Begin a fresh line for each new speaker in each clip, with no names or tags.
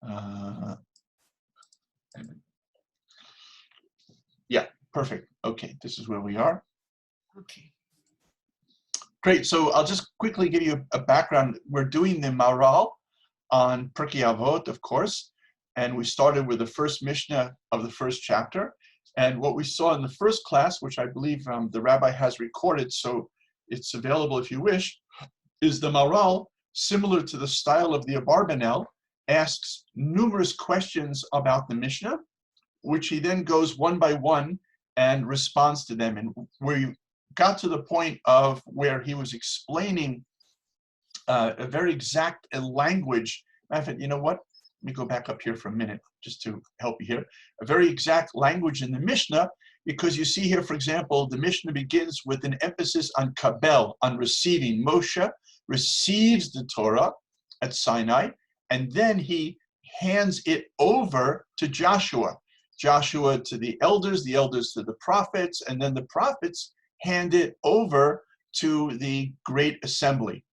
Uh, yeah, perfect. Okay, this is where we are.
Okay.
Great. So I'll just quickly give you a background. We're doing the Maharal on Pirkei Avot, of course, and we started with the first Mishnah of the first chapter. And what we saw in the first class, which I believe the Rabbi has recorded, so it's available if you wish, is the Maharal, similar to the style of the Abarbanel, asks numerous questions about the Mishnah, which he then goes one by one and responds to them. And we got to the point of where he was explaining a very exact language. Matter of fact, you know what? Let me go back up here for a minute just to help you here. A very exact language in the Mishnah, because you see here, for example, the Mishnah begins with an emphasis on kabel, on receiving. Moshe receives the Torah at Sinai, and then he hands it over to Joshua. Joshua to the elders to the prophets, and then the prophets hand it over to the great assembly.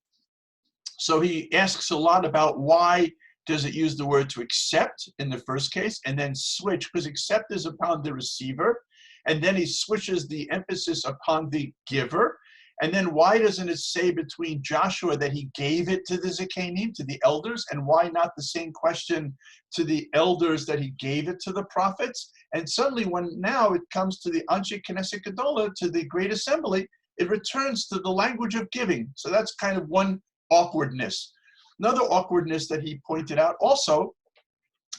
So he asks a lot about why does it use the word to accept in the first case and then switch, because accept is upon the receiver, and then he switches the emphasis upon the giver. And then why doesn't it say between Joshua that he gave it to the Zikanim, to the elders, and why not the same question to the elders that he gave it to the prophets? And suddenly when now it comes to the Anshe Knesset Gedolah, to the Great Assembly, it returns to the language of giving. So that's kind of one awkwardness. Another awkwardness that he pointed out also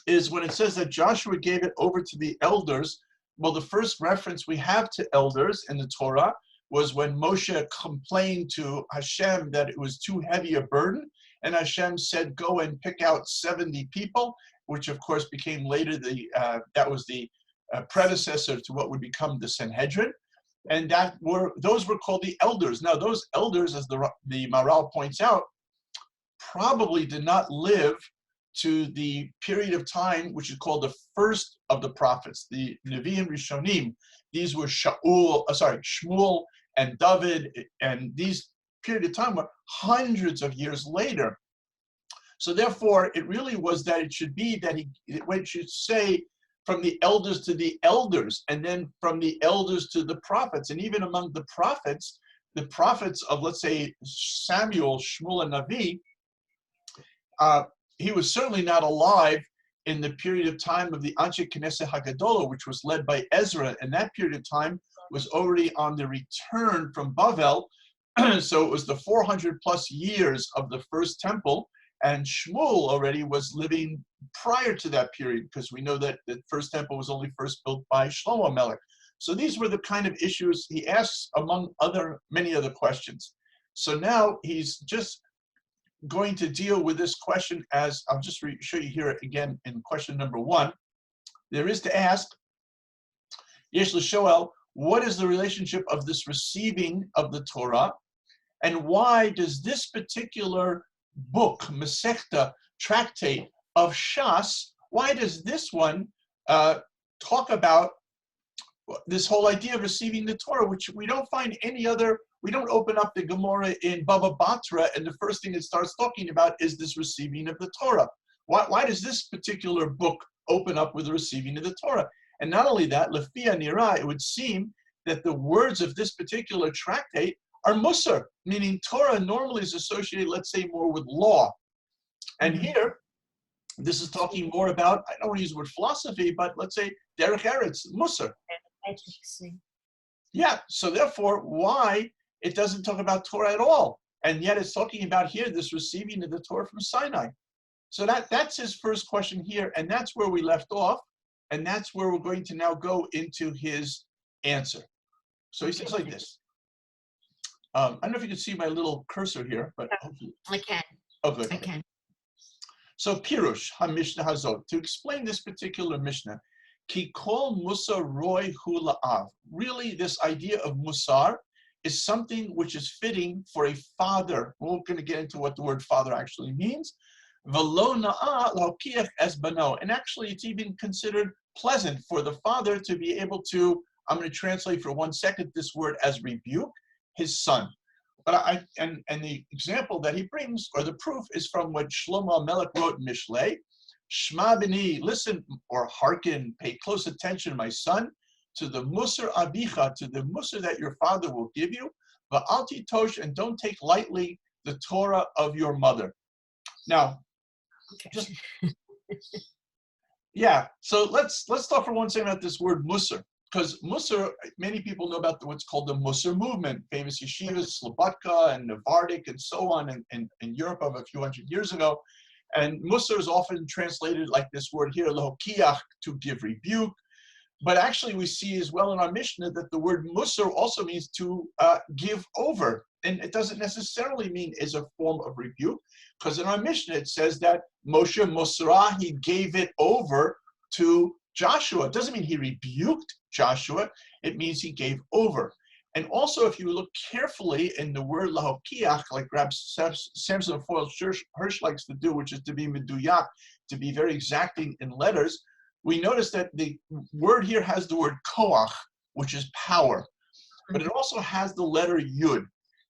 is when it says that Joshua gave it over to the elders. Well, the first reference we have to elders in the Torah was when Moshe complained to Hashem that it was too heavy a burden, and Hashem said, go and pick out 70 people, which of course became later that was the predecessor to what would become the Sanhedrin, and those were called the elders. Now those elders, as the Maharal points out, probably did not live to the period of time which is called the first of the prophets, the Nevi'im Rishonim. These were Shmuel and David, and these period of time were hundreds of years later. So therefore, it really was that it should be that it should say from the elders to the elders, and then from the elders to the prophets. And even among the prophets of, let's say, Samuel, Shmuel, and Navi, he was certainly not alive in the period of time of the Anshe Knesset HaGedolah, which was led by Ezra, and that period of time was already on the return from Bavel. So it was the 400 plus years of the first temple, and Shmuel already was living prior to that period, because we know that the first temple was only first built by Shlomo Melech. So these were the kind of issues he asks, among many other questions. So now he's just going to deal with this question as, I'll just show you here again in question number 1. There is to ask, Yesh L'Shoel, what is the relationship of this receiving of the Torah, and why does this particular book, Masechta, tractate of Shas, why does this one talk about this whole idea of receiving the Torah, which we don't find any other. We don't open up the Gemara in Baba Batra, and the first thing it starts talking about is this receiving of the Torah. Why does this particular book open up with the receiving of the Torah? And not only that, Lefia Nira, it would seem that the words of this particular tractate are Musar, meaning Torah normally is associated, let's say, more with law. And here, this is talking more about, I don't want to use the word philosophy, but let's say Derech Eretz, Musar. Yeah, so therefore, why it doesn't talk about Torah at all? And yet it's talking about here this receiving of the Torah from Sinai. So that's his first question here, and that's where we left off, and that's where we're going to now go into his answer. So he says like this. I don't know if you can see my little cursor here, but hopefully.
I can.
Oh, good.
I can.
So Pirush HaMishnah Hazot, to explain this particular Mishnah, Ki kol musar roy hu la'av. Really, this idea of musar is something which is fitting for a father. We're going to get into what the word father actually means. V'lo na'a l'hokiach es bano. And actually, it's even considered pleasant for the father to be able to, I'm going to translate for 1 second this word as rebuke his son. But the example that he brings, or the proof, is from what Shlomo Melech wrote in Mishlei. Shma b'ni, listen or hearken, pay close attention, my son, to the musar avicha, to the musar that your father will give you, but al titosh, and don't take lightly the Torah of your mother. Now, just yeah. So let's talk for one second about this word musar, because musar, many people know about what's called the musar movement, famous yeshivas, Slobodka and Navardik and so on in Europe of a few hundred years ago. And musar is often translated like this word here, lohokiach, to give rebuke. But actually we see as well in our Mishnah that the word musar also means to give over. And it doesn't necessarily mean is a form of rebuke, because in our Mishnah it says that Moshe Musra, he gave it over to Joshua. It doesn't mean he rebuked Joshua, it means he gave over. And also, if you look carefully in the word lahokiach, like Rabbi Samson Foyle Hirsch likes to do, which is to be meduyak, to be very exacting in letters, we notice that the word here has the word koach, which is power, but it also has the letter yud.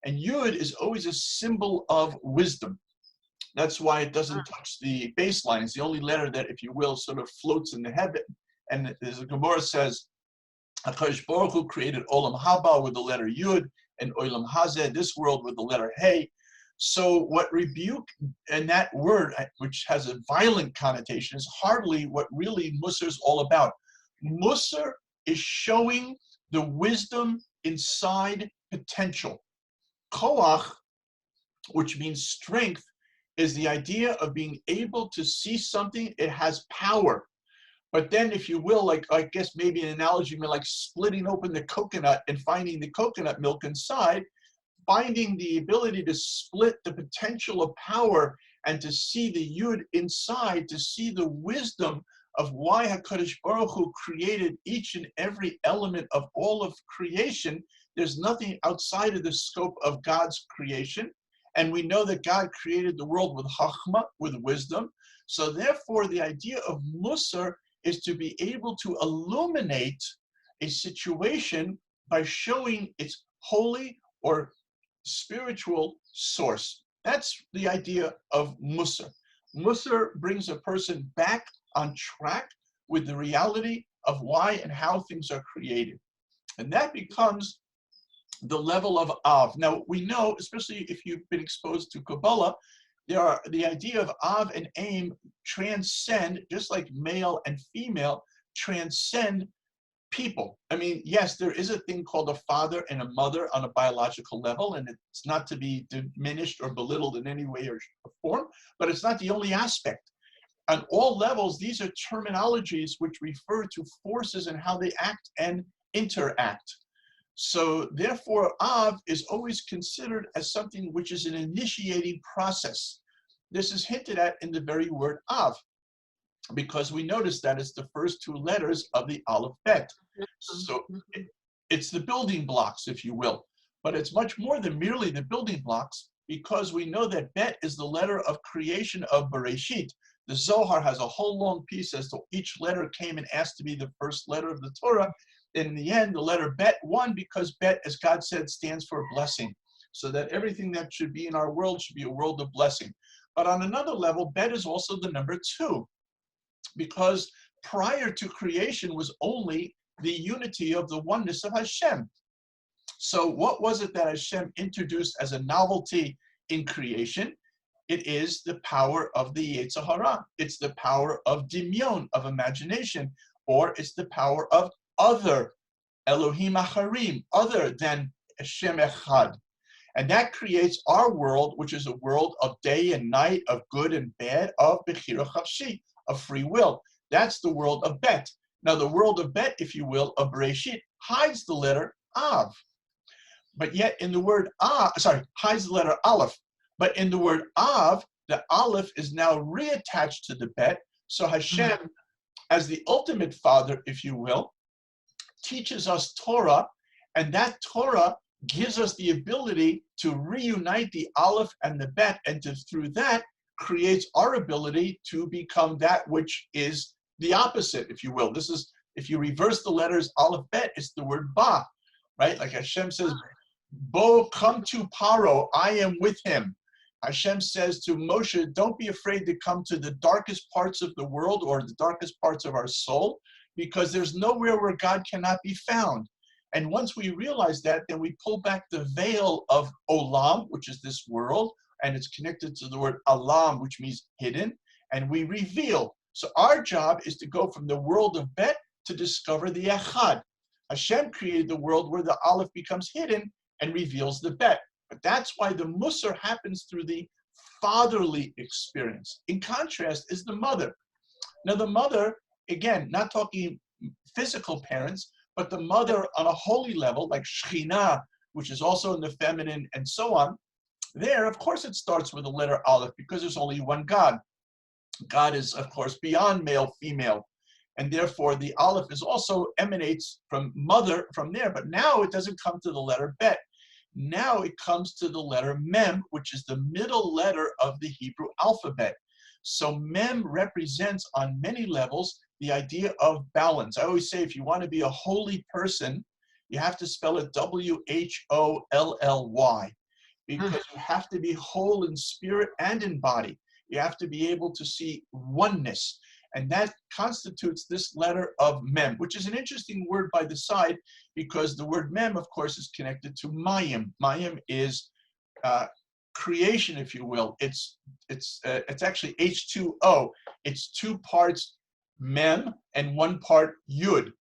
And yud is always a symbol of wisdom. That's why it doesn't touch the baseline. It's the only letter that, if you will, sort of floats in the heaven. And as the Gemara says, HaKadosh Baruch Hu created Olam Haba with the letter Yud, and Olam Hazeh, this world, with the letter Hey. So what rebuke and that word, which has a violent connotation, is hardly what really Musar is all about. Musar is showing the wisdom inside potential. Koach, which means strength, is the idea of being able to see something, it has power. But then, if you will, like, I guess maybe an analogy, like splitting open the coconut and finding the coconut milk inside, finding the ability to split the potential of power and to see the yud inside, to see the wisdom of why HaKadosh Baruch Hu created each and every element of all of creation. There's nothing outside of the scope of God's creation. And we know that God created the world with chachma, with wisdom. So therefore, the idea of musar is to be able to illuminate a situation by showing its holy or spiritual source. That's the idea of musar. Musar brings a person back on track with the reality of why and how things are created. And that becomes the level of Av. Now, we know, especially if you've been exposed to Kabbalah, the idea of Av and Aim transcend, just like male and female, transcend people. I mean, yes, there is a thing called a father and a mother on a biological level, and it's not to be diminished or belittled in any way or form, but it's not the only aspect. On all levels, these are terminologies which refer to forces and how they act and interact. So therefore, Av is always considered as something which is an initiating process. This is hinted at in the very word Av, because we notice that it's the first two letters of the Aleph Bet. So it's the building blocks, if you will. But it's much more than merely the building blocks, because we know that Bet is the letter of creation of Bereshit. The Zohar has a whole long piece as to each letter came and asked to be the first letter of the Torah. In the end, the letter Bet won, because Bet, as God said, stands for blessing. So that everything that should be in our world should be a world of blessing. But on another level, Bet is also the number 2, because prior to creation was only the unity of the oneness of Hashem. So what was it that Hashem introduced as a novelty in creation? It is the power of the Yetzer Hara. It's the power of Dimyon, of imagination, or it's the power of other, Elohim Acharim, other than Hashem Echad. And that creates our world, which is a world of day and night, of good and bad, of Bechira Chafshi, of free will. That's the world of Bet. Now, the world of Bet, if you will, of Bereshit, hides the letter Av. But yet in the word hides the letter Aleph. But in the word Av, the Aleph is now reattached to the Bet. So Hashem, as the ultimate father, if you will, teaches us Torah, and that Torah gives us the ability to reunite the Aleph and the Bet, and through that creates our ability to become that which is the opposite, if you will. This is, if you reverse the letters Aleph Bet, it's the word Ba, right? Like Hashem says, Bo, come to Paro, I am with him. Hashem says to Moshe, don't be afraid to come to the darkest parts of the world or the darkest parts of our soul, because there's nowhere where God cannot be found. And once we realize that, then we pull back the veil of olam, which is this world, and it's connected to the word alam, which means hidden, and we reveal. So our job is to go from the world of Bet to discover the Echad. Hashem created the world where the Aleph becomes hidden and reveals the Bet. But that's why the Musar happens through the fatherly experience. In contrast is the mother. Now the mother, again, not talking physical parents, but the mother on a holy level, like Shekhinah, which is also in the feminine and so on. There, of course, it starts with the letter Aleph because there's only one God. God is, of course, beyond male, female. And therefore, the Aleph is also emanates from mother from there. But now it doesn't come to the letter Bet. Now it comes to the letter Mem, which is the middle letter of the Hebrew alphabet. So Mem represents on many levels the idea of balance. I always say if you want to be a holy person, you have to spell it W-H-O-L-L-Y, because you have to be whole in spirit and in body. You have to be able to see oneness. And that constitutes this letter of Mem, which is an interesting word by the side, because the word Mem, of course, is connected to Mayim. Mayim is creation, if you will. It's actually H2O. It's two parts Mem and one part Yud.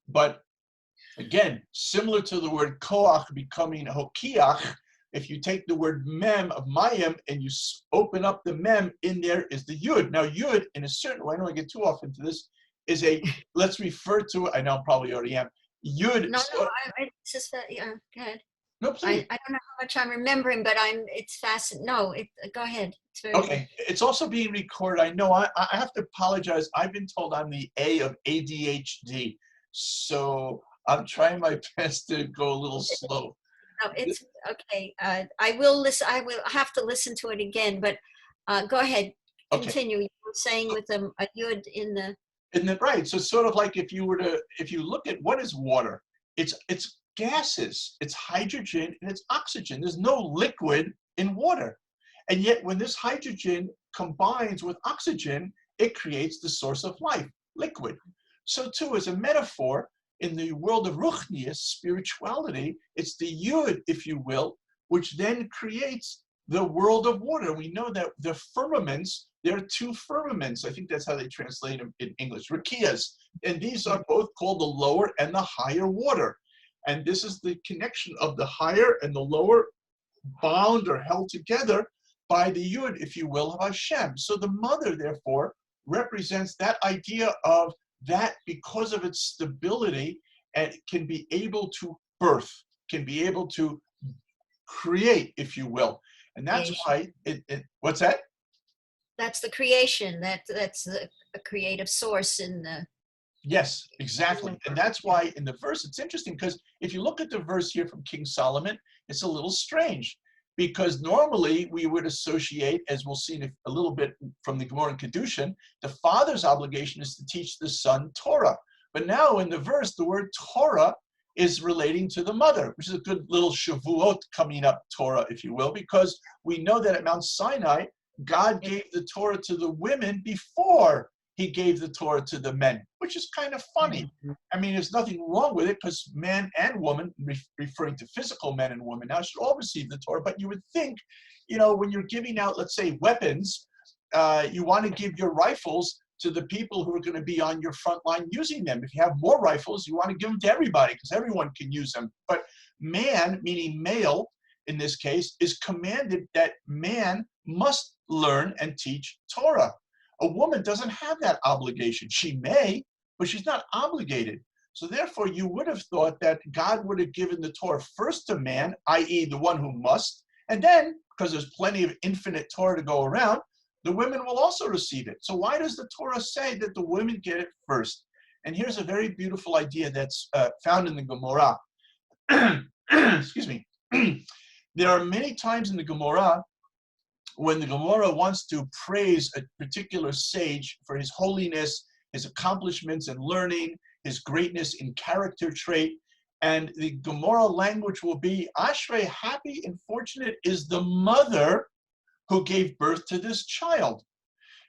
But again, similar to the word Koach becoming Hokiach, if you take the word Mem of Mayim and you open up the Mem, in there is the Yud. Now Yud, in a certain way, I don't want to get too off into this, is a, let's refer to, I know I probably already am, Yud.
No, it's just that, yeah, go ahead.
No, please.
I don't know how much I'm remembering, but it's fascinating. No, go ahead. It's very
okay,
good.
It's also being recorded. I know I have to apologize. I've been told I'm the A of ADHD. So I'm trying my best to go a little slow.
No, it's okay. I will listen. I will have to listen to it again. But go ahead. Continue. You were saying with a yud in the.
Right. So it's sort of like if you look at what is water, it's gases, it's hydrogen and it's oxygen. There's no liquid in water, and yet when this hydrogen combines with oxygen, it creates the source of life, liquid. So too, as a metaphor, in the world of Ruchnius, spirituality, it's the Yud, if you will, which then creates the world of water. We know that the firmaments, there are two firmaments. I think that's how they translate them in English, Rakiyas. And these are both called the lower and the higher water. And this is the connection of the higher and the lower bound or held together by the Yud, if you will, of Hashem. So the mother, therefore, represents that idea of that because of its stability, and can be able to birth, can be able to create, if you will. And that's why what's that?
That's the creation. That's a creative source in the.
Yes, exactly. And that's why in the verse, it's interesting because if you look at the verse here from King Solomon, it's a little strange, because normally we would associate, as we'll see in a little bit from the Gemara and Kedushin, the father's obligation is to teach the son Torah. But now in the verse, the word Torah is relating to the mother, which is a good little Shavuot coming up Torah, if you will, because we know that at Mount Sinai, God gave the Torah to the women before he gave the Torah to the men, which is kind of funny. I mean, there's nothing wrong with it because man and woman, referring to physical men and women now, should all receive the Torah. But you would think, when you're giving out, let's say, weapons, you want to give your rifles to the people who are going to be on your front line using them. If you have more rifles, you want to give them to everybody because everyone can use them. But man, meaning male in this case, is commanded that man must learn and teach Torah. A woman doesn't have that obligation. She may, but she's not obligated. So therefore, you would have thought that God would have given the Torah first to man, i.e. the one who must, and then, because there's plenty of infinite Torah to go around, the women will also receive it. So why does the Torah say that the women get it first? And here's a very beautiful idea that's found in the Gemara. Excuse me. There are many times in the Gemara when the Gemara wants to praise a particular sage for his holiness, his accomplishments in learning, his greatness in character trait. And the Gemara language will be, Ashrei, happy and fortunate is the mother who gave birth to this child.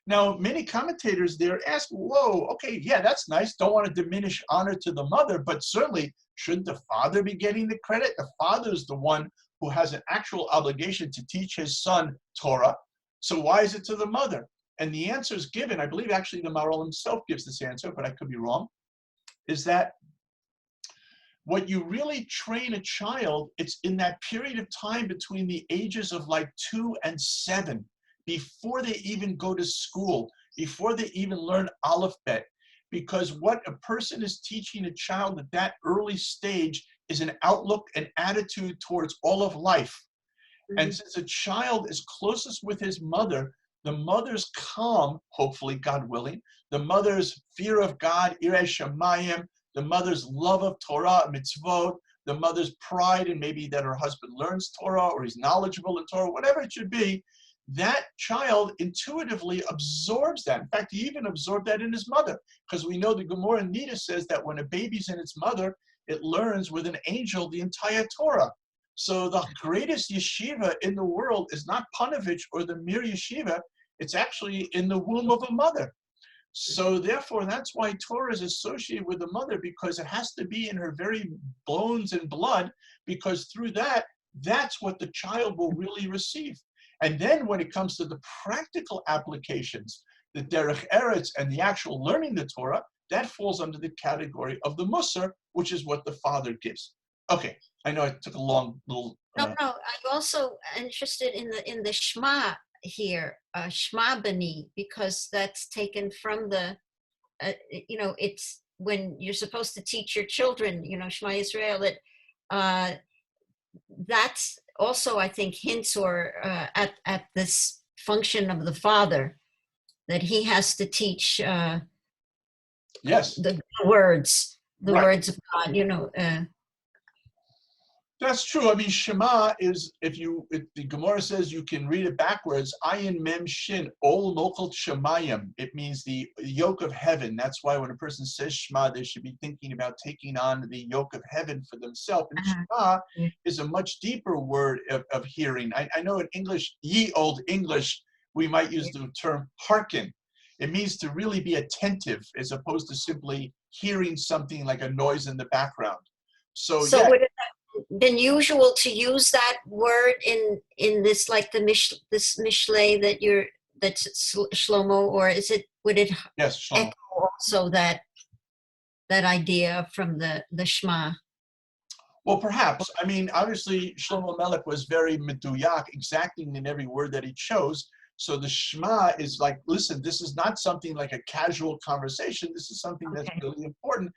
Now, many commentators there ask, whoa, okay, yeah, that's nice. Don't want to diminish honor to the mother, but certainly shouldn't the father be getting the credit? The father is the one who has an actual obligation to teach his son Torah. So why is it to the mother? And the answer is given, I believe actually the Maharal himself gives this answer, but I could be wrong, is that what you really train a child, it's in that period of time between the ages of like 2 and 7, before they even go to school, before they even learn alphabet. Because what a person is teaching a child at that early stage is an outlook and attitude towards all of life. And since a child is closest with his mother, the mother's calm, hopefully, God willing, the mother's fear of God, Irei Shamayim, the mother's love of Torah, mitzvot, the mother's pride in maybe that her husband learns Torah or he's knowledgeable in Torah, whatever it should be, that child intuitively absorbs that. In fact, he even absorbed that in his mother, because we know the Gemara in Nida says that when a baby's in its mother, it learns with an angel the entire Torah. So the greatest yeshiva in the world is not Panovich or the Mir Yeshiva, it's actually in the womb of a mother. So therefore, that's why Torah is associated with the mother, because it has to be in her very bones and blood, because through that, that's what the child will really receive. And then when it comes to the practical applications, the derech eretz and the actual learning the Torah, that falls under the category of the Musar, which is what the father gives. Okay, I know I took a long little.
No, I'm also interested in the Shema here, Shema Bani, because that's taken from the, it's when you're supposed to teach your children, Shema Israel. That that's also, I think, hints or at this function of the father, that he has to teach.
Yes.
The words words of God.
That's true. I mean, Shema is, if the Gemara says you can read it backwards, Ayin Mem Shin, Ol Nokal Shemayim. It means the yoke of heaven. That's why when a person says Shema, they should be thinking about taking on the yoke of heaven for themselves. And Shema is a much deeper word of hearing. I know in English, ye old English, we might use the term hearken. It means to really be attentive as opposed to simply hearing something like a noise in the background. So yeah.
Would it have been usual to use that word in this, like this Mishlei that's Shlomo, or would it echo also that idea from the Shema?
Well, perhaps. I mean, obviously, Shlomo Melech was very meduyak, exacting in every word that he chose. So the Shema is like, listen, this is not something like a casual conversation. This is something that's really important.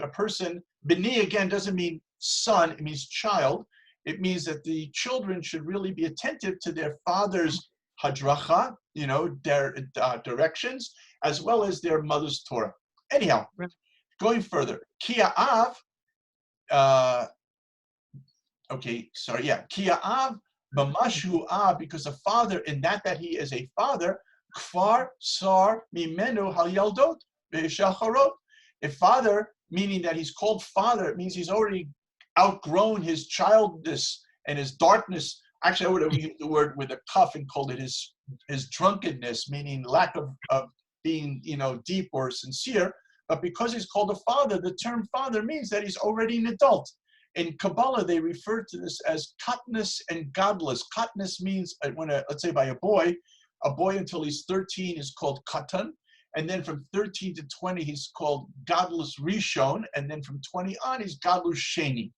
A person, B'ni again doesn't mean son, it means child. It means that the children should really be attentive to their father's hadracha, their directions, as well as their mother's Torah. Anyhow, going further, Kia'av, Kia'av, B'mashu'ah, because a father, in that he is a father, kfar sar mimenu halyaldot v'shacharot. A father, meaning that he's called father, it means he's already outgrown his childness and his darkness. Actually, I would have used the word with a cuff and called it his drunkenness, meaning lack of being, deep or sincere. But because he's called a father, the term father means that he's already an adult. In Kabbalah, they refer to this as katnus and godless. Katnus means, let's say by a boy until he's 13 is called katan. And then from 13 to 20, he's called godless rishon. And then from 20 on, he's godless sheni.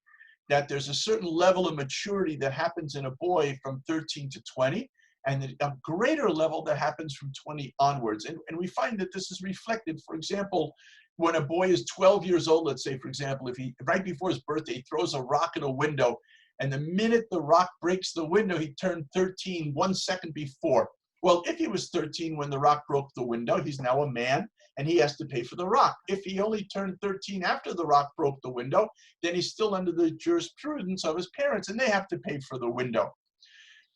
That there's a certain level of maturity that happens in a boy from 13 to 20, and a greater level that happens from 20 onwards. And we find that this is reflected, for example, when a boy is 12 years old, let's say, for example, if he, right before his birthday, he throws a rock at a window, and the minute the rock breaks the window, he turned 13 1 second before. Well, if he was 13 when the rock broke the window, he's now a man, and he has to pay for the rock. If he only turned 13 after the rock broke the window, then he's still under the jurisprudence of his parents, and they have to pay for the window.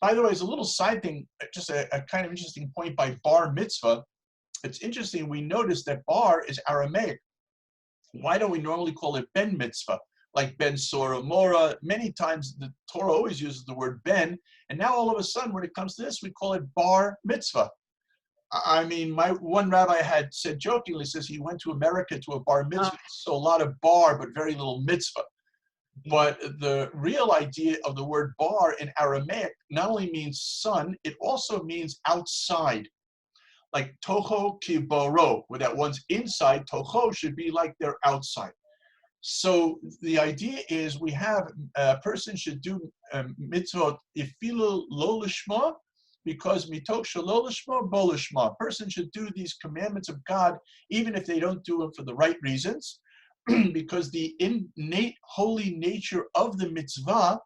By the way, as a little side thing, just a kind of interesting point by bar mitzvah, it's interesting, we noticed that bar is Aramaic. Why don't we normally call it ben mitzvah? like Ben Sora Mora. Many times the Torah always uses the word Ben, and now all of a sudden when it comes to this, we call it bar mitzvah. I mean, my one rabbi had said jokingly, says he went to America to a bar mitzvah, so a lot of bar, but very little mitzvah. But the real idea of the word bar in Aramaic not only means son, it also means outside. Like toho ki baro, where that one's inside, toho should be like they're outside. So the idea is we have a person should do mitzvot ifilu lo lishma, because mitok shelo lishma bo lishma. A person should do these commandments of God even if they don't do them for the right reasons, because the innate holy nature of the mitzvah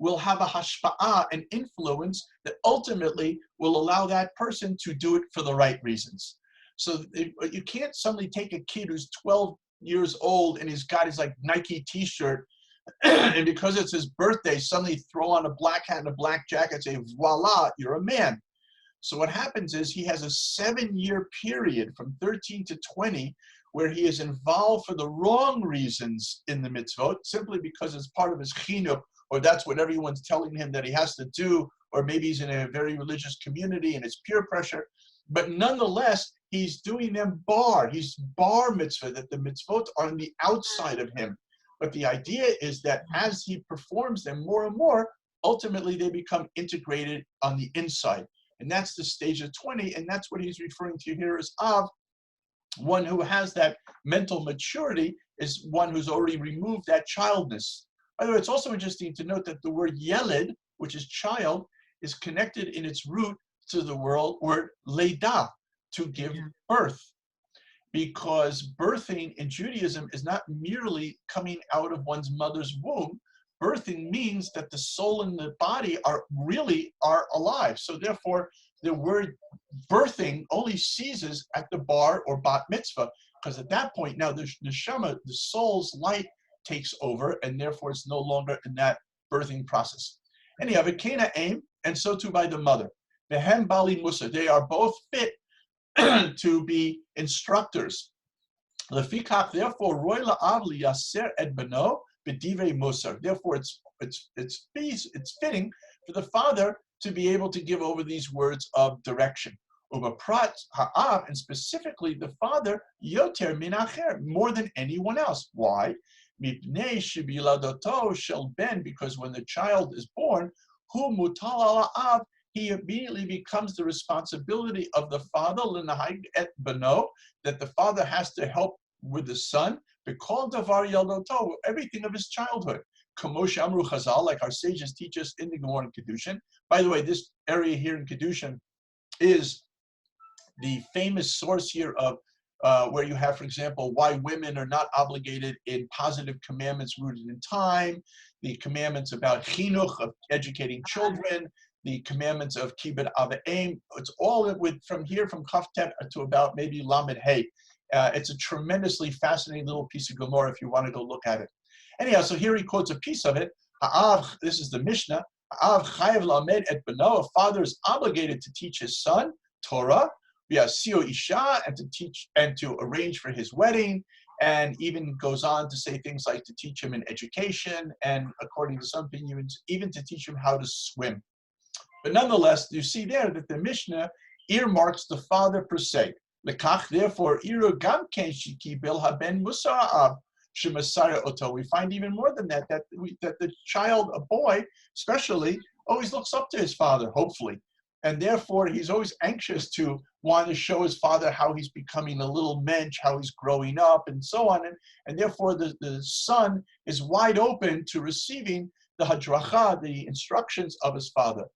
will have a hashpa'ah, an influence that ultimately will allow that person to do it for the right reasons. So you can't suddenly take a kid who's 12 years old and he's got his like Nike t-shirt and because it's his birthday, suddenly throw on a black hat and a black jacket and say, voila, you're a man. So what happens is he has a 7-year period from 13 to 20 where he is involved for the wrong reasons in the mitzvot, simply because it's part of his chinuch, or that's what everyone's telling him that he has to do, or maybe he's in a very religious community and it's peer pressure. But nonetheless, he's doing them bar. He's bar mitzvah, that the mitzvot are on the outside of him. But the idea is that as he performs them more and more, ultimately they become integrated on the inside. And that's the stage of 20, and that's what he's referring to here as Av. One who has that mental maturity is one who's already removed that childness. By the way, it's also interesting to note that the word yeled, which is child, is connected in its root to the word leida, to give birth. Because birthing in Judaism is not merely coming out of one's mother's womb. Birthing means that the soul and the body are alive. So therefore, the word birthing only ceases at the bar or bat mitzvah, because at that point now the neshama, the soul's light, takes over, and therefore it's no longer in that birthing process. Anyhow, v'kena aim, and so too by the mother. Vehem bali musa, they are both fit to be instructors. Lefikach, therefore, roy la'av liyaser et beno b'divrei musar. Therefore, it's fitting for the father to be able to give over these words of direction. Ubaprat ha'av, and specifically the father, yoter min acher, more than anyone else. Why? Mipnei shebiladoto shel ben, because when the child is born, hu mutal ala'av, he immediately becomes the responsibility of the father, l'nahag et beno, that the father has to help with the son, b'kol davar yaldoto, everything of his childhood. Kamosh amru chazal, like our sages teach us in the Gemara and Kedushin. By the way, this area here in Kedushin is the famous source here of where you have, for example, why women are not obligated in positive commandments rooted in time, the commandments about chinuch, of educating children, the commandments of kibbut ava'im. It's all from here, from Kaftet to about maybe Lamed Hey. It's a tremendously fascinating little piece of Gemara if you want to go look at it. Anyhow, so here he quotes a piece of it. Ha'av, this is the Mishnah. Ha'av chayav lamed et beno. A father is obligated to teach his son Torah, v'yasio isha, and to teach and to arrange for his wedding, and even goes on to say things like to teach him an education, and according to some opinions, even to teach him how to swim. But nonetheless, you see there that the Mishnah earmarks the father per se. Lekach, therefore, iru gam ken shikibel haben musa'av shemasara oto. We find even more than that, that the child, a boy especially, always looks up to his father, hopefully. And therefore, he's always anxious to want to show his father how he's becoming a little mensch, how he's growing up, and so on. And therefore, the son is wide open to receiving the hadracha, the instructions of his father.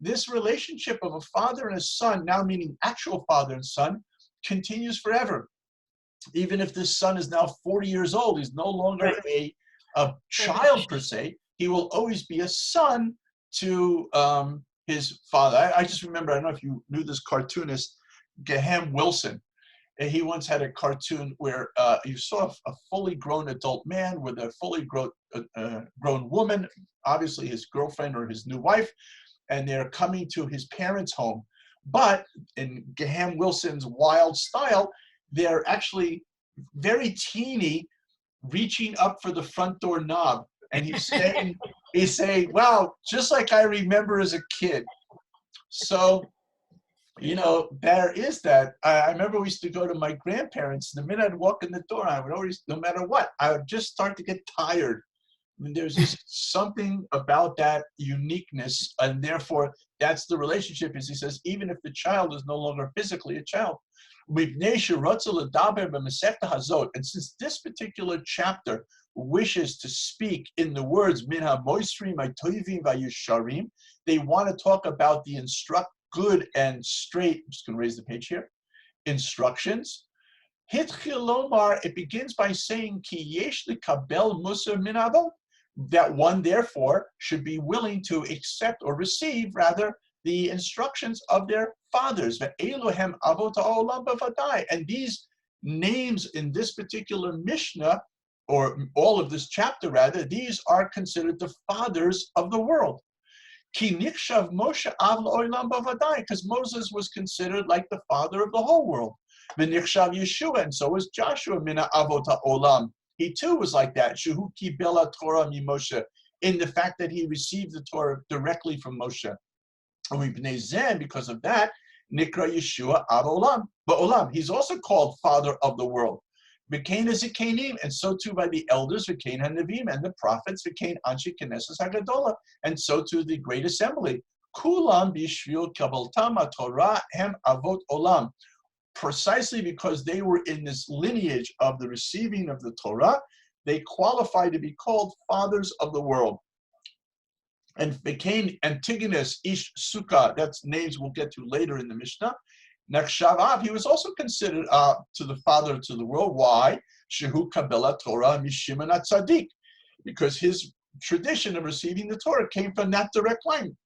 This relationship of a father and a son, now meaning actual father and son, continues forever. Even if this son is now 40 years old, he's no longer a child per se, he will always be a son to his father. I just remember, I don't know if you knew this cartoonist, Graham Wilson. He once had a cartoon where you saw a fully grown adult man with a fully grown woman, obviously his girlfriend or his new wife, and they're coming to his parents' home. But in Graham Wilson's wild style, they're actually very teeny, reaching up for the front door knob. And he's saying, wow, just like I remember as a kid. So, there is that. I remember we used to go to my grandparents. The minute I'd walk in the door, I would always, no matter what, I would just start to get tired. I mean, there's just something about that uniqueness, and therefore that's the relationship. As he says, even if the child is no longer physically a child. And since this particular chapter wishes to speak in the words Minha Moisrim Toivim Vayusharim, they want to talk about the good and straight. I'm just going to raise the page here. Instructions. Hitchilomar, it begins by saying Ki yesh likabel musar min avot, that one therefore should be willing to accept or receive rather the instructions of their fathers. Ve'elohem avot ha'olam b'vadai. And these names in this particular Mishnah, or all of this chapter rather, these are considered the fathers of the world. Ki nikshav Moshe av la'olam b'vadai, because Moses was considered like the father of the whole world. V'nikshav Yeshua, and so was Joshua mina avot ha'olam. He too was like that. Shehu kibela Torah mi Moshe, in the fact that he received the Torah directly from Moshe. And because of that, Nikra Yeshua Av Olam. Ba'olam. He's also called Father of the world. V'kein Zikanim, and so too by the elders, V'kein HaNevim, and the prophets, V'kein Anshi Knesses HaGadola, and so too the great assembly. Kulam b'shvil kabbaltam HaTorah hem Avot Olam. Precisely because they were in this lineage of the receiving of the Torah, they qualify to be called fathers of the world. And became Antigonus Ish Sukkah, that's names we'll get to later in the Mishnah. Nakshavav, he was also considered to the father to the world. Why? Shehu Kabbalah Torah Mishimon Atzadik, because his tradition of receiving the Torah came from that direct line.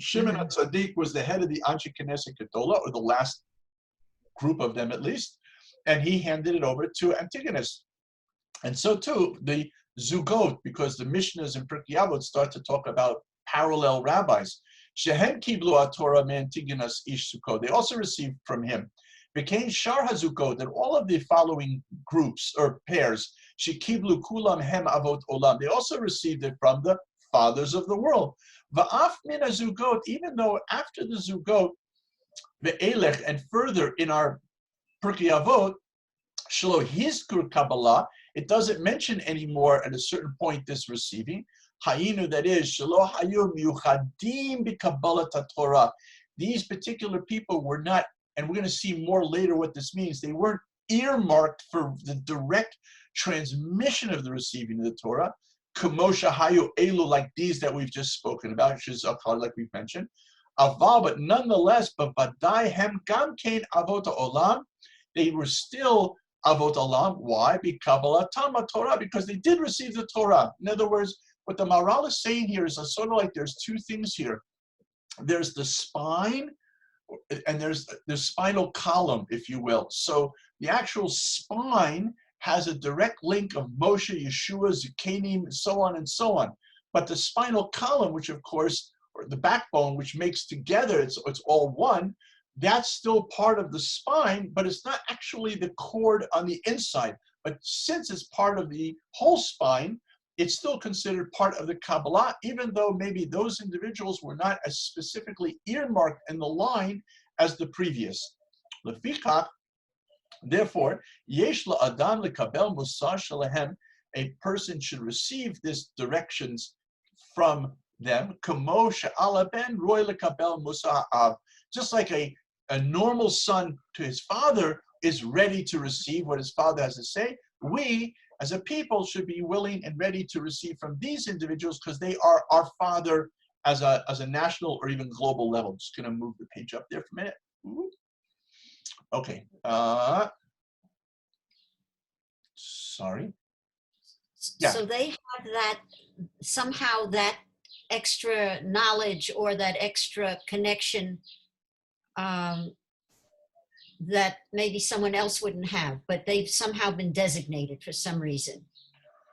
Shimon Atzadik was the head of the Anshe Knesset Gedola, or the last group of them at least, and he handed it over to Antigonus. And so too, the Zugot, because the Mishnahs and Pirkei Avot start to talk about parallel rabbis. Shehem kiblu Torah me Antigonus ish Sukkot. They also received from him. Became Shar HaZukot, and all of the following groups or pairs, Shekiblu kulam hem avot olam. They also received it from the fathers of the world. Va'af min HaZugot, even though after the Zugot, ve'elech, and further in our Pirkei Avot, Shlo Hizkur Kabbalah, it doesn't mention anymore at a certain point this receiving. Hayinu, that is, Shlo Hayum Yuchadim B'Kabbalat HaTorah. These particular people were not, and we're going to see more later what this means, they weren't earmarked for the direct transmission of the receiving of the Torah. Kamosha Hayu Elu, like these that we've just spoken about, Shizakar, like we've mentioned. Aval, but nonetheless, Bavadai Hem Gam Kain Avot Olam, they were still Avot Olam. Why? Torah, because they did receive the Torah. In other words, what the Maharal is saying here is sort of like there's two things here. There's the spine, and there's the spinal column, if you will. So the actual spine has a direct link of Moshe, Yeshua, Zikanim, so on and so on. But the spinal column, which of course, or the backbone, which makes together, it's all one, that's still part of the spine, but it's not actually the cord on the inside. But since it's part of the whole spine, it's still considered part of the Kabbalah, even though maybe those individuals were not as specifically earmarked in the line as the previous. Lefikach, therefore, yesh la'adam lekabel musar shalahem, a person should receive these directions from them, kamo she'ala ben roy lekabel musar av, just like a normal son to his father is ready to receive what his father has to say, we as a people should be willing and ready to receive from these individuals because they are our father as a national or even global level. I'm just going to move the page up there for a minute. Ooh. Okay. Sorry. Yeah.
So they have that, somehow that extra knowledge or that extra connection that maybe someone else wouldn't have, but they've somehow been designated for some reason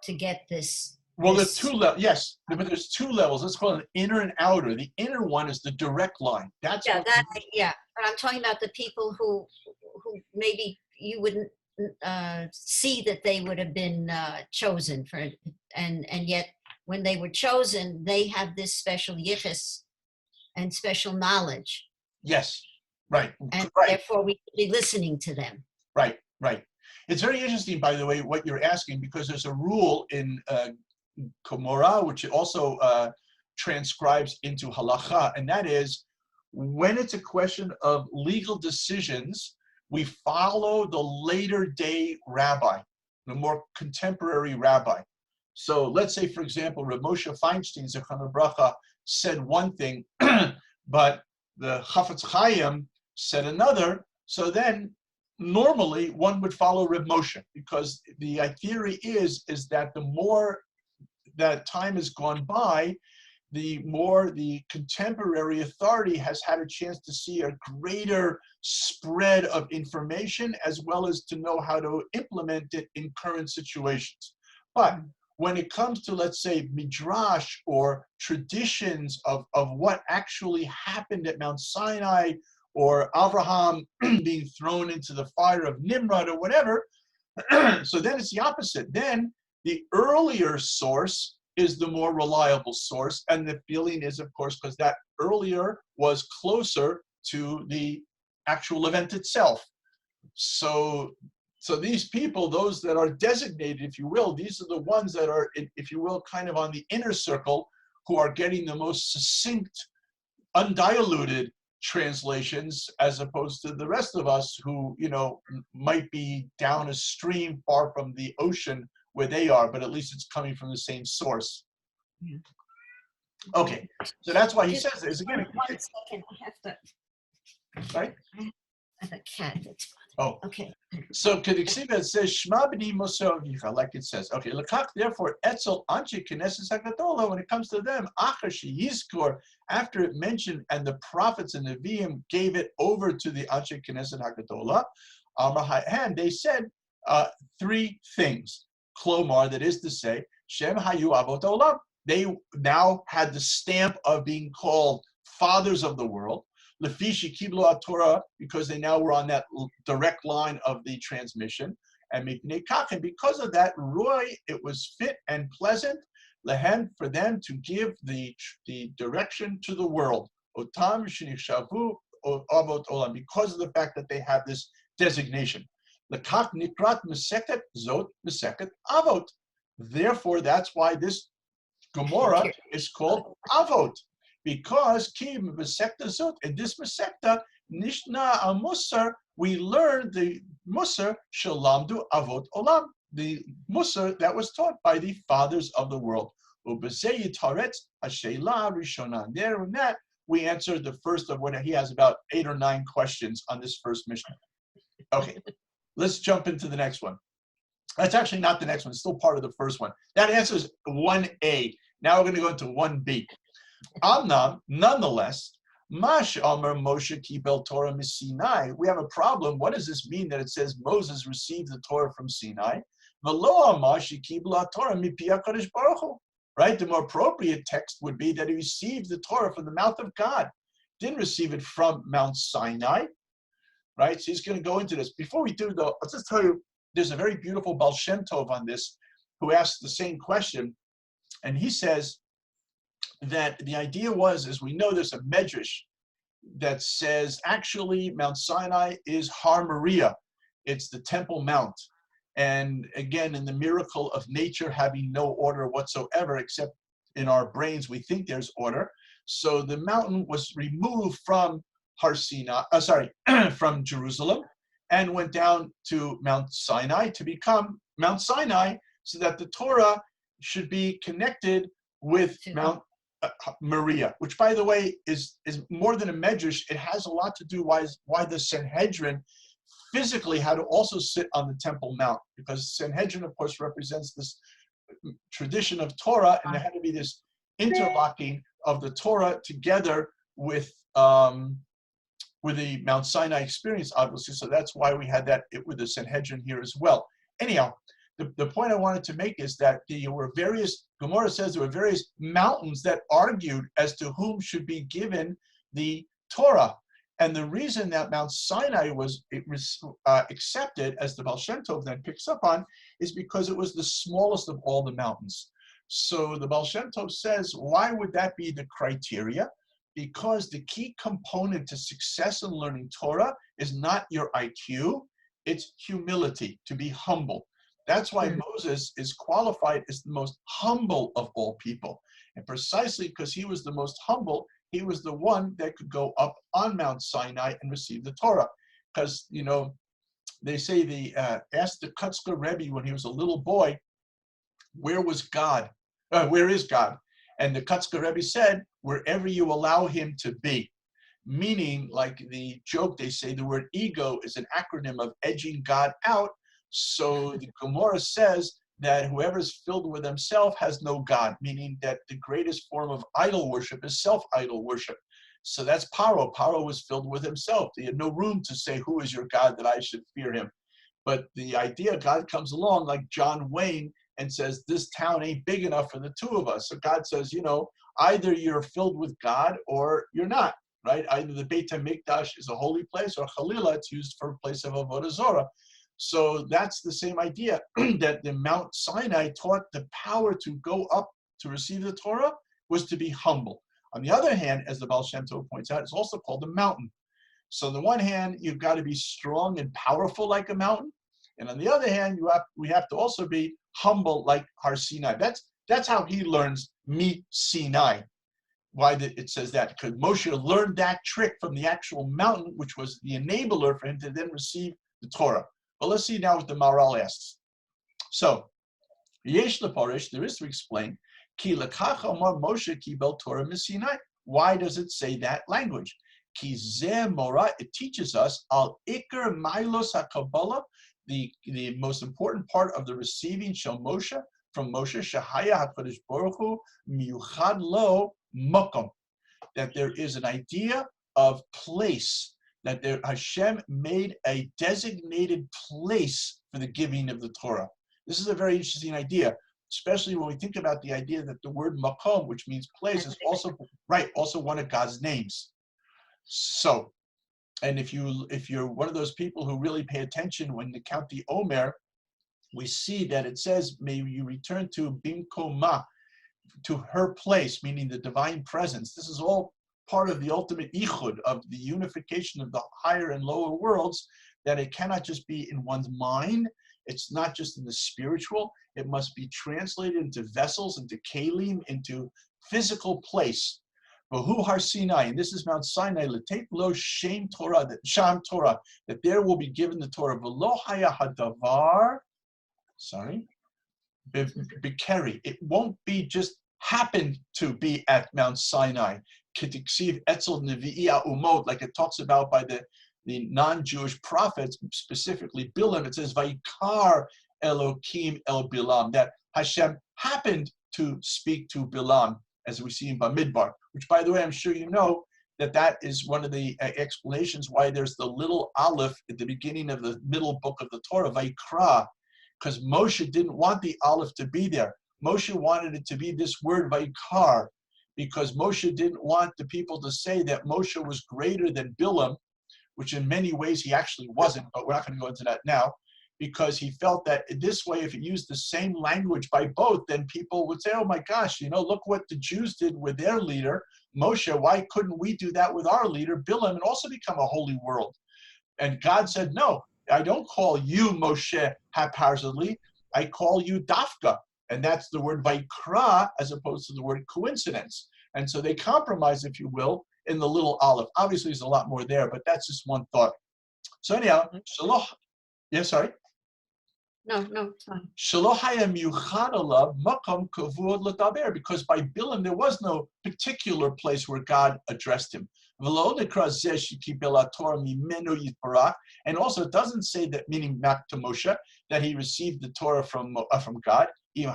to get this.
Well, there's two levels. Yes, but there's two levels. Let's call it an inner and outer. The inner one is the direct line. That's
Yeah,
what.
yeah. But I'm talking about the people who maybe you wouldn't see that they would have been chosen for, and yet when they were chosen, they have this special yichus and special knowledge.
Yes, right,
and
right,
therefore we should be listening to them.
right, right. It's very interesting, by the way, what you're asking, because there's a rule in Komora, which also transcribes into halacha, and that is when it's a question of legal decisions, we follow the later day rabbi, the more contemporary rabbi. So let's say, for example, Rav Moshe Feinstein, Zechron Bracha, said one thing, but the Chafetz Chaim said another. So then normally one would follow Rav Moshe, because the theory is that the more that time has gone by, the more the contemporary authority has had a chance to see a greater spread of information, as well as to know how to implement it in current situations. But when it comes to, let's say, midrash or traditions of what actually happened at Mount Sinai, or Abraham being thrown into the fire of Nimrod or whatever, so then it's the opposite. Then the earlier source is the more reliable source, and the feeling is, of course, because that earlier was closer to the actual event itself. So these people, those that are designated, if you will, these are the ones that are, if you will, kind of on the inner circle, who are getting the most succinct, undiluted translations, as opposed to the rest of us who, might be down a stream far from the ocean where they are, but at least it's coming from the same source.
Yeah.
Okay, so that's why he says this again.
1 second, I have to.
Right?
I have a cat.
Oh,
okay.
So Kediksiva, it says Shema b'ni Moshe Avicha, like it says. Okay, Lekach, therefore, Etzel Anche Knesset Hagdola, when it comes to them, Acher Sheyizkor, after it mentioned, and the prophets and Nevi'im gave it over to the Anche Knesset Hagdola, and they said three things. Klomar, that is to say, Shem Hayu Avot Olam. They now had the stamp of being called fathers of the world. Lefishi Kiblu Torah, because they now were on that direct line of the transmission. And because of that, Roy, it was fit and pleasant, lehem, for them to give the direction to the world. Otam Shinichavu Avot Olam, because of the fact that they have this designation. Lekach Nikrat Meseket Zot Meseket Avot. Therefore, that's why this Gemara is called Avot. Because Kim Mesekta Zot, in this Mesekta, Nishna al Musar, we learned the Musar Shalamdu Avot Olam, the Musar that was taught by the fathers of the world. Ubezei Taretz Hashela Rishona. There in that, we answered the first of what he has about 8 or 9 questions on this first Mishnah. Okay, let's jump into the next one. That's actually not the next one, it's still part of the first one. That answers 1A. Now we're going to go into 1B. Amnam, nonetheless, Mash Amar Moshe Kibel Torah Sinai. We have a problem. What does this mean that it says Moses received the Torah from Sinai? V'lo Amar Shekibel Torah Mipia Kadosh Baruch Hu. Right? The more appropriate text would be that he received the Torah from the mouth of God. Didn't receive it from Mount Sinai. Right? So he's going to go into this. Before we do, though, I'll just tell you, there's a very beautiful Baal Shem Tov on this, who asked the same question, and he says that the idea was, as we know, there's a medrash that says actually Mount Sinai is Har Moriah. It's the Temple Mount. And again, in the miracle of nature having no order whatsoever, except in our brains, we think there's order. So the mountain was removed from from Jerusalem, and went down to Mount Sinai to become Mount Sinai, so that the Torah should be connected with Mount Moriah, which, by the way, is more than a medrash. It has a lot to do why the Sanhedrin physically had to also sit on the Temple Mount, because Sanhedrin, of course, represents this tradition of Torah, and there had to be this interlocking of the Torah together with the Mount Sinai experience, obviously. So that's why we had that with the Sanhedrin here as well. Anyhow, the point I wanted to make is that there were various, Gemara says there were various mountains that argued as to whom should be given the Torah. And the reason that Mount Sinai was accepted, as the Baal Shem Tov then picks up on, is because it was the smallest of all the mountains. So the Baal Shem Tov says, why would that be the criteria? Because the key component to success in learning Torah is not your IQ, it's humility, to be humble. That's why Moses is qualified as the most humble of all people. And precisely because he was the most humble, he was the one that could go up on Mount Sinai and receive the Torah. Because, you know, they say asked the Kutzker Rebbe when he was a little boy, where was God? Where is God? And the Kutzker Rebbe said, wherever you allow him to be. Meaning, like the joke, they say the word ego is an acronym of edging God out. So the Gemara says that whoever's filled with himself has no God, meaning that the greatest form of idol worship is self-idol worship. So that's Paro. Paro was filled with himself. He had no room to say, who is your God that I should fear him? But the idea, God comes along like John Wayne and says, this town ain't big enough for the two of us. So God says, you know, either you're filled with God or you're not, right? Either the Beit HaMikdash is a holy place, or Chalila, it's used for a place of Avodah Zorah. So that's the same idea, that the Mount Sinai taught the power to go up to receive the Torah was to be humble. On the other hand, as the Baal Shem Tov points out, it's also called a mountain. So on the one hand, you've got to be strong and powerful like a mountain. And on the other hand, we have to also be humble like Har Sinai. That's how he learns Mi Sinai. Why it says that? Because Moshe learned that trick from the actual mountain, which was the enabler for him to then receive the Torah. But let's see now what the Maharal asks. So, Yesh Leparish, there is to explain, Ki lekach amar Moshe kibel Torah miSinai. Why does it say that language? Ki zeh mora, it teaches us al ikar mailos hakabbalah, the most important part of the receiving shel Moshe from Moshe Shahaya HaKadosh Baruch Hu Miyuchad Lo Makom, that there is an idea of place, that Hashem made a designated place for the giving of the Torah. This is a very interesting idea, especially when we think about the idea that the word makom, which means place, is also one of God's names. So, and if you're one of those people who really pay attention when they count the Omer, we see that it says, may you return to Bimkoma, to her place, meaning the divine presence. This is all part of the ultimate ichud, of the unification of the higher and lower worlds, that it cannot just be in one's mind. It's not just in the spiritual. It must be translated into vessels, into kalim, into physical place. V'hu Har Sinai, and this is Mount Sinai, l'teit lo shem Torah, sham Torah, that there will be given the Torah. V'lo haya hadavar, Bikeri. It won't be just happened to be at Mount Sinai. K'tiksiv etzel nevi'i umot, like it talks about by the non-Jewish prophets, specifically Bilam. It says Vaikar Elokim El Bilam, that Hashem happened to speak to Bilam, as we see in Bamidbar, which, by the way, I'm sure you know that is one of the explanations why there's the little aleph at the beginning of the middle book of the Torah, Vaikra, because Moshe didn't want the aleph to be there. Moshe wanted it to be this word Vaikar, because Moshe didn't want the people to say that Moshe was greater than Bilam, which in many ways he actually wasn't, but we're not going to go into that now, because he felt that this way, if he used the same language by both, then people would say, oh my gosh, look what the Jews did with their leader, Moshe, why couldn't we do that with our leader, Bilam, and also become a holy world? And God said, no, I don't call you Moshe haphazardly, I call you Dafka. And that's the word Vaikra as opposed to the word coincidence. And so they compromise, if you will, in the little aleph. Obviously, there's a lot more there, but that's just one thought. So anyhow, Shaloh, yeah, sorry?
No, it's fine.
Shaloh haya miyuchad alav makom kavud l'daber, because by Bilam there was no particular place where God addressed him. And also it doesn't say that, meaning back to Moshe, that he received the Torah from God. If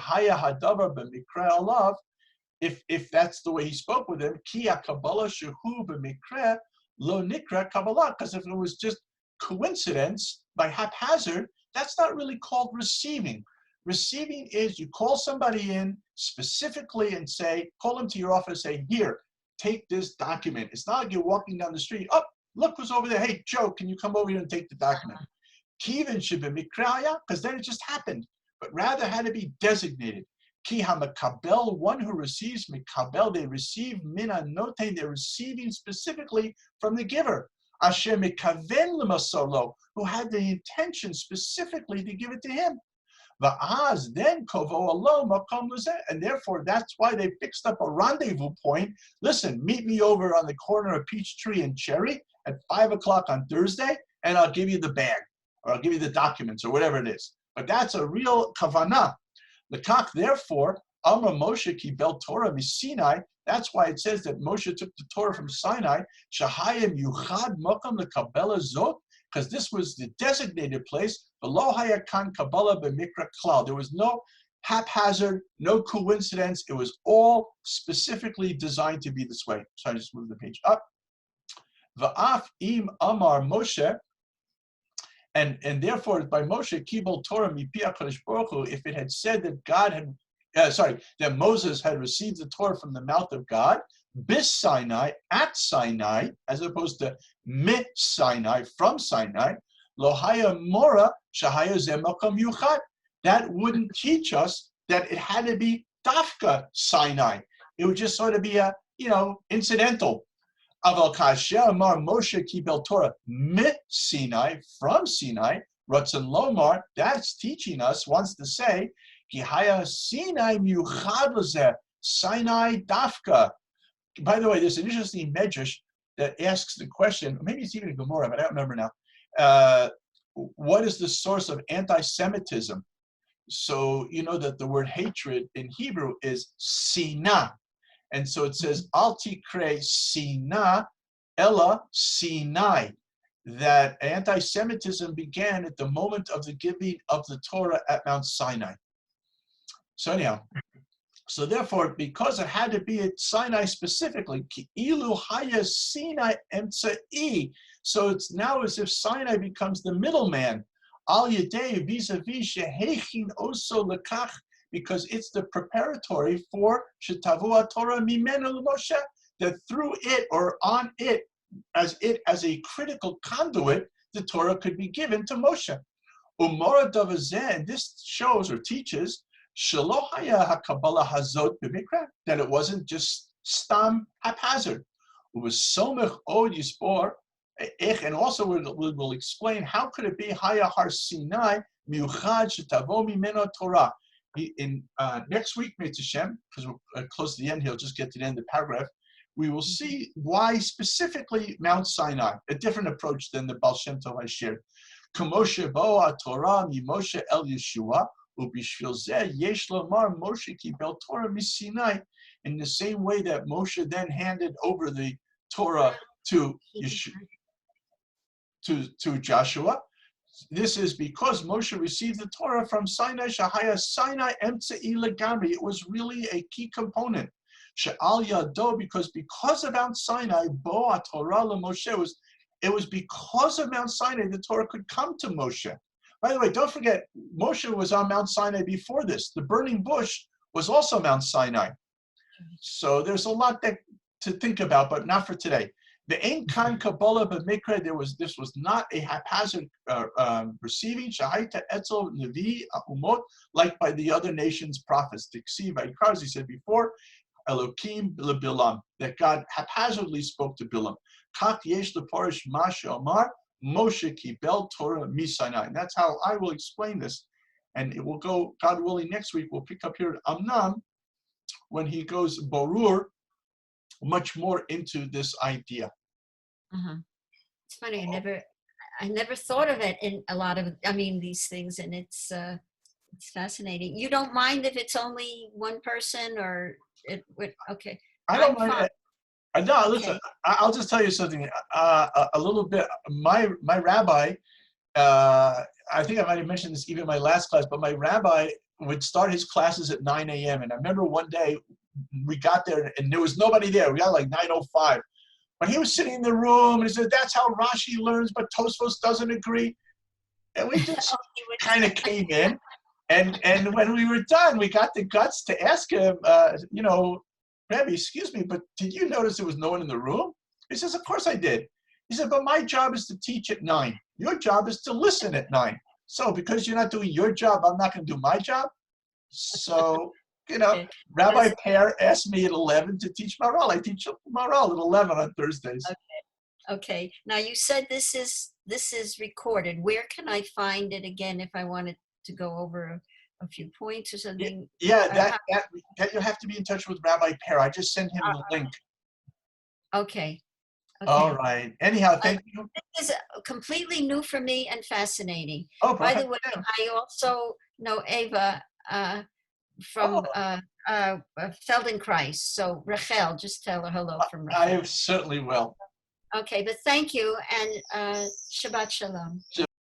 that's the way he spoke with him, lo nikra Kabbalah, because if it was just coincidence by haphazard, that's not really called receiving. Receiving is you call somebody in specifically and say, call them to your office, say, here, take this document. It's not like you're walking down the street, oh, look who's over there. Hey, Joe, can you come over here and take the document? Kivin should be mikraya, because then it just happened, but rather had to be designated. Ki hamakabel, one who receives mikabel, they receive mina note, they're receiving specifically from the giver. Asher mikaven lemasolo, who had the intention specifically to give it to him. Va'az then kovo alo makom lezeh, and therefore that's why they fixed up a rendezvous point. Listen, meet me over on the corner of Peachtree and Cherry at 5 o'clock on Thursday, and I'll give you the bag, or I'll give you the documents, or whatever it is. But that's a real kavanah. Lekach, therefore, Amra Moshe kibel Torah miSinai. That's why it says that Moshe took the Torah from Sinai. Shahayim yuchad mokam lekabela zot, because this was the designated place. V'lo hayakan kabbalah b'mikra klal. There was no haphazard, no coincidence. It was all specifically designed to be this way. So I just moved the page up. Va'af im amar Moshe. And therefore, by Moshe, Kibel Torah mipi HaKadosh Baruch Hu, if it had said that God had, that Moses had received the Torah from the mouth of God, bis Sinai, at Sinai, as opposed to mit Sinai, from Sinai, lohaya mora shahaya zemakam yuchad. That wouldn't teach us that it had to be dafka Sinai. It would just sort of be a, incidental. Aval kasher amar Moshe kibel Torah mit Sinai, from Sinai, Ratzon lomar, that's teaching us, wants to say, ki haya Sinai miuchad lezeh, Sinai dafka. By the way, there's an interesting medrash that asks the question, maybe it's even a Gemara, but I don't remember now. What is the source of anti-Semitism? So you know that the word hatred in Hebrew is sinah. And so it says, Al tikre Sina Ella Sinai, that anti-Semitism began at the moment of the giving of the Torah at Mount Sinai. So anyhow, so therefore, because it had to be at Sinai specifically, Ki'ilu Haya Sinai Emtsa'i, so it's now as if Sinai becomes the middleman, Al Yadei vis-a-vis Shehechin Oso Lekach, because it's the preparatory for Shetavua Torah Mimenu Moshe, that through it or on it as a critical conduit, the Torah could be given to Moshe. Umora Davazeh, and this shows or teaches Shelo Haya HaKabbalah Hazot B'Mikra, that it wasn't just stam haphazard. It was Somech Od Yispor, and also we'll explain how could it be Haya Har Sinai Miuchad Shetavo Mimenu Torah. In next week, Mitzvah Shem, because we're close to the end here, I'll just get to the end of the paragraph, we will see why specifically Mount Sinai, a different approach than the Baal Shem Tov I shared. Kamoshe Bo Torah mi Moshe El Yeshua, ubishvil zeh yesh lomar Moshe kibel Torah miSinai. In the same way that Moshe then handed over the Torah to Joshua. This is because Moshe received the Torah from Sinai, Shahaya Sinai Emtsa'i Legamri. It was really a key component. She'al Yado, because of Mount Sinai, Bo Torah Moshe, it was because of Mount Sinai the Torah could come to Moshe. By the way, don't forget, Moshe was on Mount Sinai before this. The burning bush was also Mount Sinai. So there's a lot to think about, but not for today. The Ein Kan Kabbalah B'Mikra, this was not a haphazard receiving, Shahaita Etzel Nevi Umot, like by the other nations' prophets. Tiksiv Vayikra, as he said before, Elokim LeBilam, that God haphazardly spoke to Bilam. Kach Yesh LeParish Masha Omar, Moshe Kibel Torah MiSinai. And that's how I will explain this. And it will go, God willing, next week we'll pick up here at Amnam when he goes Borur, much more into this idea.
It's funny. I never thought of it in a lot of. These things, and it's fascinating. You don't mind if it's only one person, or okay?
I don't mind. No, listen. Okay. I'll just tell you something. A little bit. My rabbi. I think I might have mentioned this even in my last class, but my rabbi would start his classes at 9 a.m. And I remember one day we got there and there was nobody there. We got like 9:05. But he was sitting in the room and he said, that's how Rashi learns, but Tosfos doesn't agree. And we just kind of came in. And when we were done, we got the guts to ask him, Rabbi, excuse me, but did you notice there was no one in the room? He says, of course I did. He said, but my job is to teach at 9. Your job is to listen at 9. So because you're not doing your job, I'm not going to do my job. So,
Okay.
Rabbi Pear asked me at 11 to teach Maharal. I teach Maharal at 11 on Thursdays.
Okay. Now you said this is recorded. Where can I find it again if I wanted to go over a few points or something?
Yeah, that you'll have to be in touch with Rabbi Pear. I just sent him the link.
Okay.
All right. Anyhow, thank you.
This is completely new for me and fascinating.
Oh,
by the way, I also know Ava from Feldenkrais. So Rachel, just tell her hello from Rachel.
I certainly will.
Okay, but thank you and Shabbat Shalom.